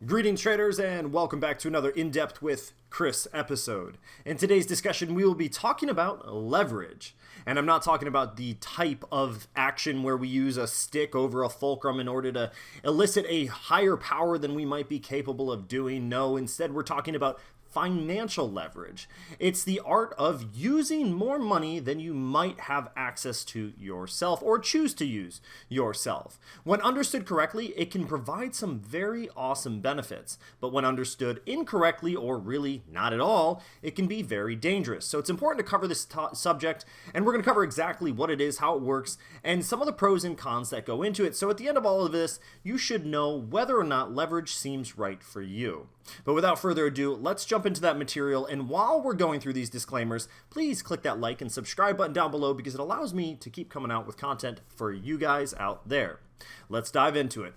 Greetings, traders, and welcome back to another In-Depth with Chris episode. In today's discussion, we will be talking about leverage. And I'm not talking about the type of action where we use a stick over a fulcrum in order to elicit a higher power than we might be capable of doing. No, instead we're talking about financial leverage. It's the art of using more money than you might have access to yourself or choose to use yourself. When understood correctly, it can provide some very awesome benefits, but when understood incorrectly or really not at all, it can be very dangerous. So it's important to cover this subject, and we're going to cover exactly what it is, how it works, and some of the pros and cons that go into it. So at the end of all of this, you should know whether or not leverage seems right for you. But without further ado, let's jump into that material, and while we're going through these disclaimers, please click that like and subscribe button down below because it allows me to keep coming out with content for you guys out there. Let's dive into it.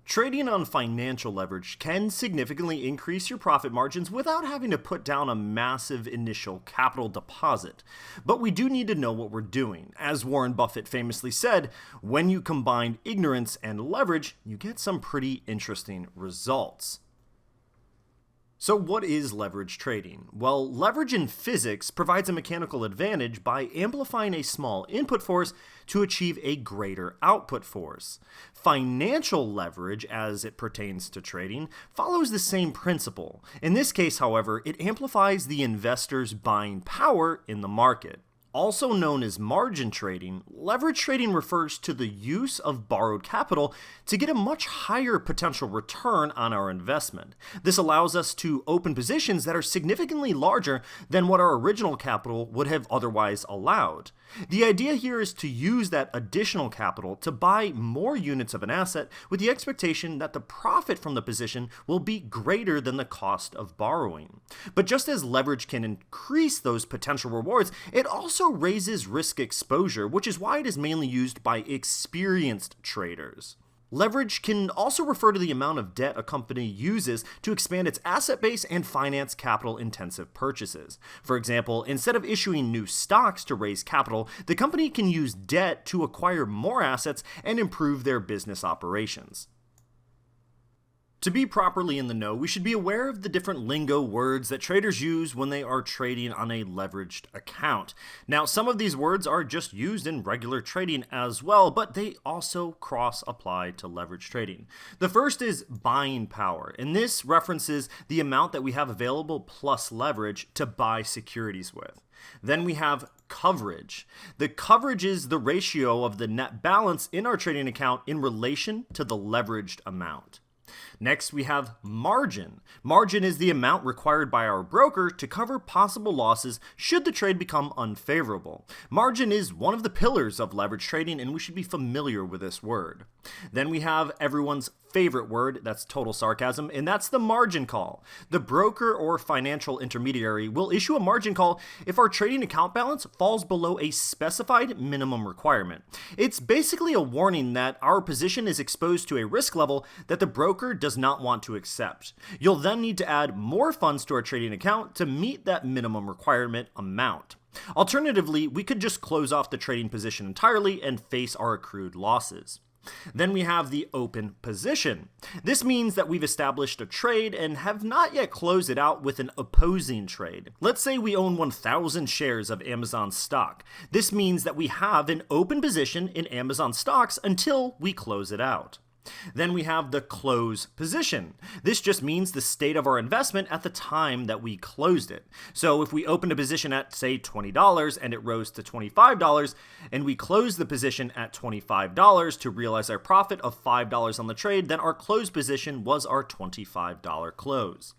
Trading on financial leverage can significantly increase your profit margins without having to put down a massive initial capital deposit. But we do need to know what we're doing. As Warren Buffett famously said, when you combine ignorance and leverage, you get some pretty interesting results. So what is leverage trading? Well, leverage in physics provides a mechanical advantage by amplifying a small input force to achieve a greater output force. Financial leverage, as it pertains to trading, follows the same principle. In this case, however, it amplifies the investor's buying power in the market. Also known as margin trading, leverage trading refers to the use of borrowed capital to get a much higher potential return on our investment. This allows us to open positions that are significantly larger than what our original capital would have otherwise allowed. The idea here is to use that additional capital to buy more units of an asset with the expectation that the profit from the position will be greater than the cost of borrowing. But just as leverage can increase those potential rewards, it also raises risk exposure, which is why it is mainly used by experienced traders. Leverage can also refer to the amount of debt a company uses to expand its asset base and finance capital-intensive purchases. For example, instead of issuing new stocks to raise capital, the company can use debt to acquire more assets and improve their business operations. To be properly in the know, we should be aware of the different lingo words that traders use when they are trading on a leveraged account. Now, some of these words are just used in regular trading as well, but they also cross-apply to leverage trading. The first is buying power, and this references the amount that we have available plus leverage to buy securities with. Then we have coverage. The coverage is the ratio of the net balance in our trading account in relation to the leveraged amount. Next, we have margin. Margin is the amount required by our broker to cover possible losses should the trade become unfavorable. Margin is one of the pillars of leverage trading, and we should be familiar with this word. Then we have everyone's favorite word, that's total sarcasm, and that's the margin call. The broker or financial intermediary will issue a margin call if our trading account balance falls below a specified minimum requirement. It's basically a warning that our position is exposed to a risk level that the broker does not want to accept. You'll then need to add more funds to our trading account to meet that minimum requirement amount. Alternatively, we could just close off the trading position entirely and face our accrued losses. Then we have the open position. This means that we've established a trade and have not yet closed it out with an opposing trade. Let's say we own 1,000 shares of Amazon stock. This means that we have an open position in Amazon stocks until we close it out. Then we have the close position. This just means the state of our investment at the time that we closed it. So if we opened a position at, say, $20 and it rose to $25, and we closed the position at $25 to realize our profit of $5 on the trade, then our close position was our $25 close.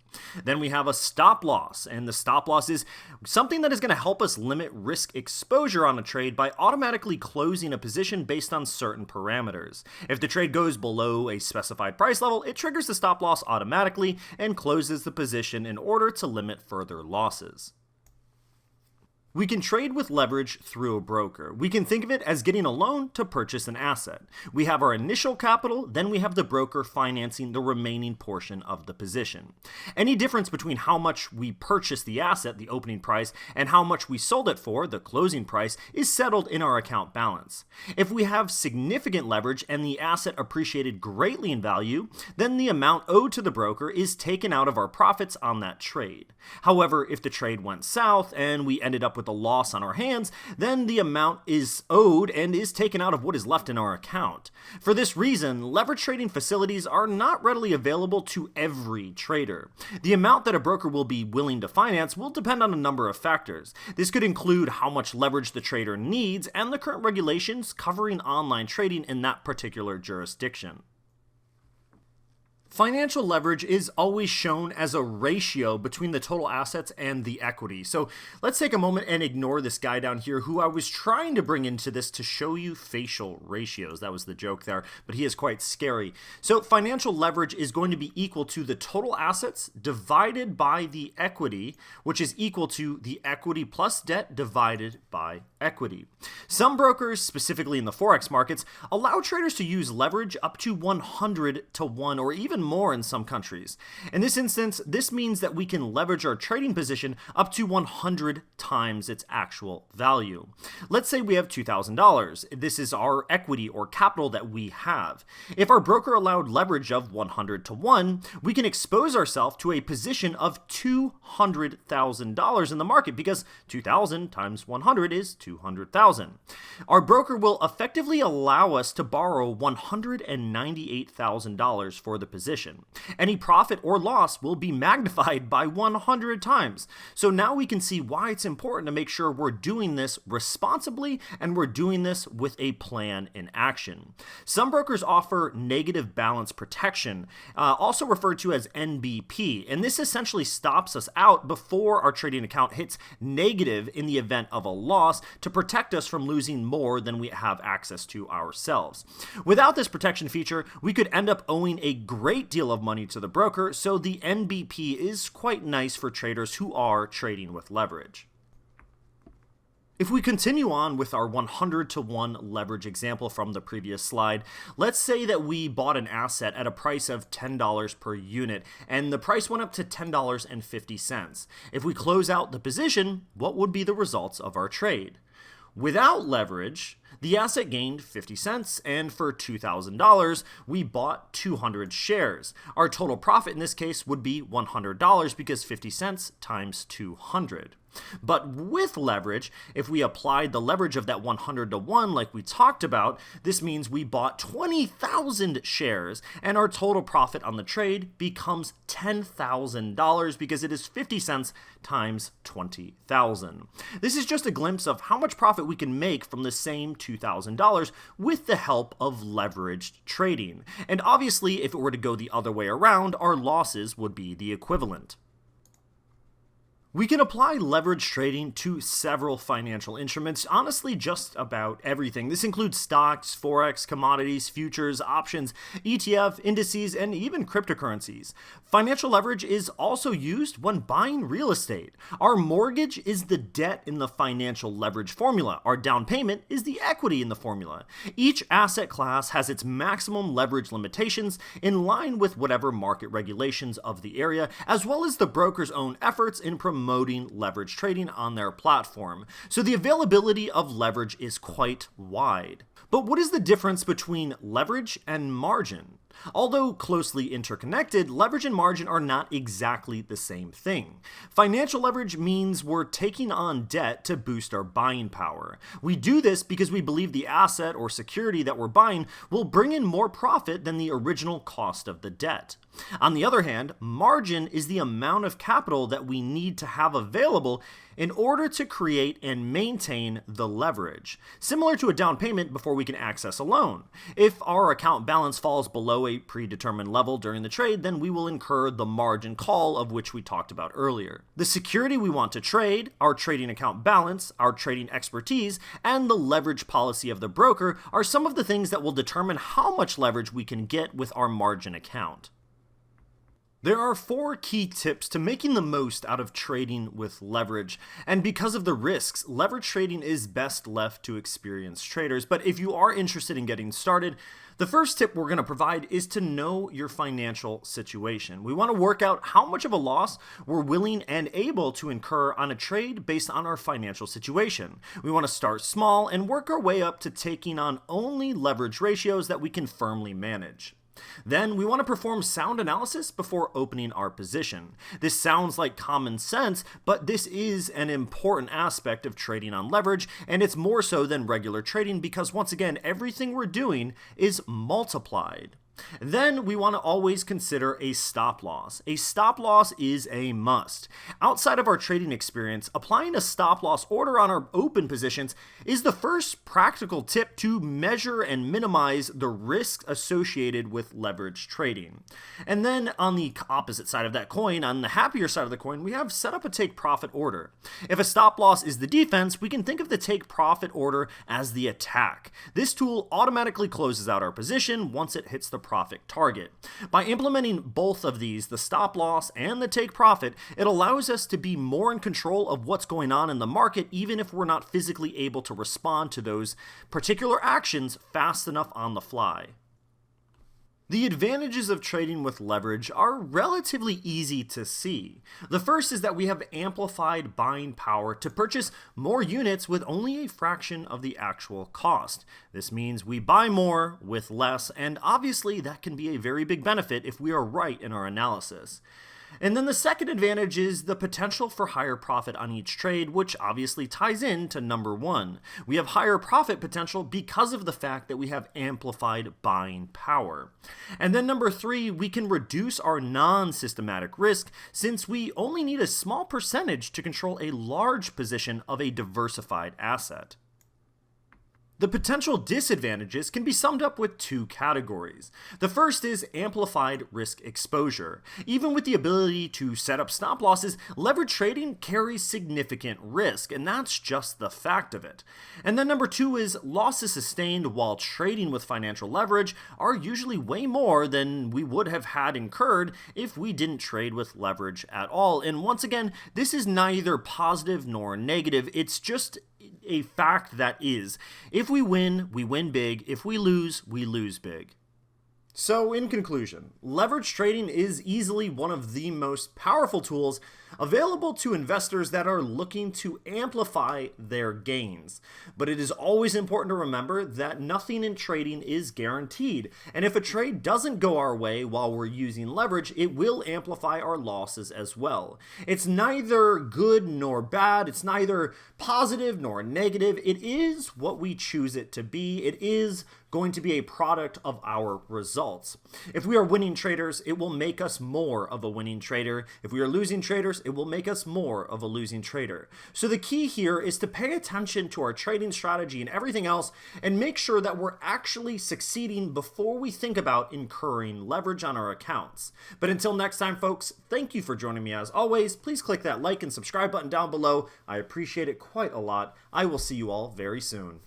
Then we have a stop loss, and the stop loss is something that is going to help us limit risk exposure on a trade by automatically closing a position based on certain parameters. If the trade goes below a specified price level, it triggers the stop loss automatically and closes the position in order to limit further losses. We can trade with leverage through a broker. We can think of it as getting a loan to purchase an asset. We have our initial capital, then we have the broker financing the remaining portion of the position. Any difference between how much we purchased the asset, the opening price, and how much we sold it for, the closing price, is settled in our account balance. If we have significant leverage and the asset appreciated greatly in value, then the amount owed to the broker is taken out of our profits on that trade. However, if the trade went south and we ended up with a loss on our hands, then the amount is owed and is taken out of what is left in our account. For this reason, leverage trading facilities are not readily available to every trader. The amount that a broker will be willing to finance will depend on a number of factors. This could include how much leverage the trader needs and the current regulations covering online trading in that particular jurisdiction. Financial leverage is always shown as a ratio between the total assets and the equity. So let's take a moment and ignore this guy down here who I was trying to bring into this to show you facial ratios. That was the joke there, but he is quite scary. So financial leverage is going to be equal to the total assets divided by the equity, which is equal to the equity plus debt divided by equity. Some brokers, specifically in the Forex markets, allow traders to use leverage up to 100 to 1 or even more in some countries. In this instance, this means that we can leverage our trading position up to 100 times its actual value. Let's say we have $2,000. This is our equity or capital that we have. If our broker allowed leverage of 100 to 1, we can expose ourselves to a position of $200,000 in the market because 2,000 times 100 is 200,000. Our broker will effectively allow us to borrow $198,000 for the position. Any profit or loss will be magnified by 100 times. So now we can see why it's important to make sure we're doing this responsibly and we're doing this with a plan in action. Some brokers offer negative balance protection, also referred to as NBP, and this essentially stops us out before our trading account hits negative in the event of a loss to protect us from losing more than we have access to ourselves. Without this protection feature, we could end up owing a great deal of money to the broker, so the NBP is quite nice for traders who are trading with leverage. If we continue on with our 100 to 1 leverage example from the previous slide, let's say that we bought an asset at a price of $10 per unit and the price went up to $10.50. If we close out the position, what would be the results of our trade? Without leverage, the asset gained 50 cents, and for $2,000, we bought 200 shares. Our total profit in this case would be $100 because 50 cents times 200. But with leverage, if we applied the leverage of that 100 to 1 like we talked about, this means we bought 20,000 shares and our total profit on the trade becomes $10,000 because it is 50 cents times 20,000. This is just a glimpse of how much profit we can make from the same $2,000 with the help of leveraged trading. And obviously, if it were to go the other way around, our losses would be the equivalent. We can apply leverage trading to several financial instruments, honestly just about everything. This includes stocks, forex, commodities, futures, options, ETF, indices, and even cryptocurrencies. Financial leverage is also used when buying real estate. Our mortgage is the debt in the financial leverage formula. Our down payment is the equity in the formula. Each asset class has its maximum leverage limitations in line with whatever market regulations of the area, as well as the broker's own efforts in promoting leverage trading on their platform. So the availability of leverage is quite wide. But what is the difference between leverage and margin? Although closely interconnected, leverage and margin are not exactly the same thing. Financial leverage means we're taking on debt to boost our buying power. We do this because we believe the asset or security that we're buying will bring in more profit than the original cost of the debt. On the other hand, margin is the amount of capital that we need to have available in order to create and maintain the leverage, similar to a down payment before we can access a loan. If our account balance falls below a predetermined level during the trade, then we will incur the margin call of which we talked about earlier. The security we want to trade, our trading account balance, our trading expertise, and the leverage policy of the broker are some of the things that will determine how much leverage we can get with our margin account. There are 4 key tips to making the most out of trading with leverage, and because of the risks, leverage trading is best left to experienced traders. But if you are interested in getting started, the first tip we're going to provide is to know your financial situation. We want to work out how much of a loss we're willing and able to incur on a trade based on our financial situation. We want to start small and work our way up to taking on only leverage ratios that we can firmly manage. Then we want to perform sound analysis before opening our position. This sounds like common sense, but this is an important aspect of trading on leverage, and it's more so than regular trading because once again, everything we're doing is multiplied. Then we want to always consider a stop loss. A stop loss is a must. Outside of our trading experience, applying a stop loss order on our open positions is the first practical tip to measure and minimize the risk associated with leverage trading. And then on the opposite side of that coin, on the happier side of the coin, we have set up a take profit order. If a stop loss is the defense, we can think of the take profit order as the attack. This tool automatically closes out our position once it hits the profit target. By implementing both of these, the stop loss and the take profit, it allows us to be more in control of what's going on in the market even if we're not physically able to respond to those particular actions fast enough on the fly. The advantages of trading with leverage are relatively easy to see. The first is that we have amplified buying power to purchase more units with only a fraction of the actual cost. This means we buy more with less, and obviously that can be a very big benefit if we are right in our analysis. And then the second advantage is the potential for higher profit on each trade, which obviously ties in to number 1. We have higher profit potential because of the fact that we have amplified buying power. And then number 3, we can reduce our non-systematic risk since we only need a small percentage to control a large position of a diversified asset. The potential disadvantages can be summed up with 2 categories. The first is amplified risk exposure. Even with the ability to set up stop losses, leverage trading carries significant risk, and that's just the fact of it. And then number 2 is losses sustained while trading with financial leverage are usually way more than we would have had incurred if we didn't trade with leverage at all. And once again, this is neither positive nor negative, it's just a fact that is. If we win big. If we lose big. So in conclusion, leverage trading is easily one of the most powerful tools available to investors that are looking to amplify their gains. But it is always important to remember that nothing in trading is guaranteed, and if a trade doesn't go our way while we're using leverage, it will amplify our losses as well. It's neither good nor bad, it's neither positive nor negative, it is what we choose it to be. It is going to be a product of our results. If we are winning traders, it will make us more of a winning trader. If we are losing traders, it will make us more of a losing trader. So the key here is to pay attention to our trading strategy and everything else and make sure that we're actually succeeding before we think about incurring leverage on our accounts. But until next time, folks, thank you for joining me as always. Please click that like and subscribe button down below. I appreciate it quite a lot. I will see you all very soon.